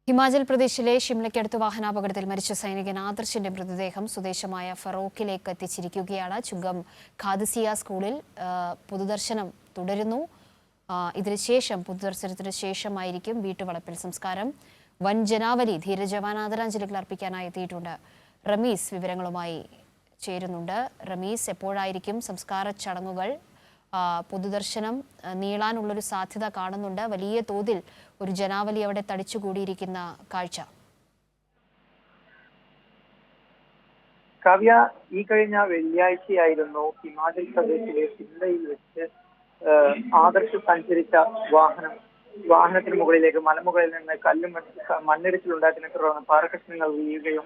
ഹിമാചൽ പ്രദേശിലെ ഷിംലയ്ക്കടുത്ത് വാഹനാപകടത്തിൽ മരിച്ച സൈനികൻ ആദർശിന്റെ മൃതദേഹം സ്വദേശമായ ഫറോക്കിലേക്ക് എത്തിച്ചിരിക്കുകയാണ്. ചുങ്കം ഖാദിസിയ സ്കൂളിൽ പൊതുദർശനം തുടരുന്നു. ഇതിനുശേഷം പൊതുദർശനത്തിന് ശേഷമായിരിക്കും വീട്ടുവളപ്പിൽ സംസ്കാരം. വൻ ജനാവലി ധീരജവാൻ ആദരാഞ്ജലികൾ അർപ്പിക്കാനായി എത്തിയിട്ടുണ്ട്. റമീസ് വിവരങ്ങളുമായി ചേരുന്നുണ്ട്. റമീസ്, എപ്പോഴായിരിക്കും സംസ്കാര ചടങ്ങുകൾ? പൊതുദർശനം നീളാനുള്ളൊരു സാധ്യത കാണുന്നുണ്ട്. വലിയ തോതിൽ ഒരു ജനാവലി അവിടെ തടിച്ചുകൂടിയിരിക്കുന്ന കാഴ്ച. കാവ്യ, ഈ കഴിഞ്ഞ വെള്ളിയാഴ്ചയായിരുന്നു ഹിമാചൽ പ്രദേശിലെ ഷിംലയിൽ വെച്ച് ആദർശ് സഞ്ചരിച്ച വാഹനത്തിന് മുകളിലേക്ക് മലമുകളിൽ നിന്ന് മണ്ണിടിച്ചിലുണ്ടായതിനെ തുടർന്ന് പാറക്കഷ്ണങ്ങൾ വീഴുകയും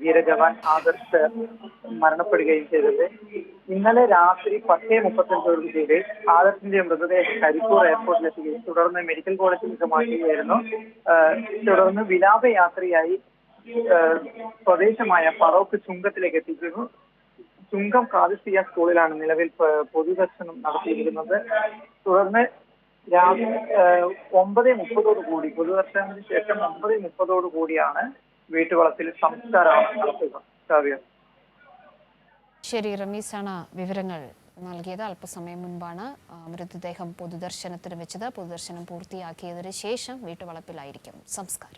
ധീരജവാൻ ആദർശ് മരണപ്പെടുകയും ചെയ്തത്. ഇന്നലെ രാത്രി 10:35 ആദർശിന്റെ മൃതദേഹം കരിപ്പൂർ എയർപോർട്ടിലെത്തുകയും തുടർന്ന് മെഡിക്കൽ കോളേജിലേക്ക് മാറ്റുകയായിരുന്നു. തുടർന്ന് വിലാപയാത്രയായി സ്വദേശമായ ഫറോക്ക് ചുങ്കത്തിലേക്ക് എത്തിക്കുന്നു. ചുങ്കം ഖാദിസിയ സ്കൂളിലാണ് നിലവിൽ പൊതുദർശനം നടത്തിയിരിക്കുന്നത്. തുടർന്ന് രാവിലെ 9:30 പൊതുദർശനത്തിന് ശേഷം 9:30 വീട്ടുവളപ്പിൽ സംസ്കാരം നടത്തുക. ശരി, റമീസാണ് വിവരങ്ങൾ നൽകിയത്. അല്പസമയം മുൻപാണ് മൃതദേഹം പൊതുദർശനത്തിന് വെച്ചത്. പൊതുദർശനം പൂർത്തിയാക്കിയതിനു ശേഷം വീട്ടുവളപ്പിലായിരിക്കും സംസ്കാരം.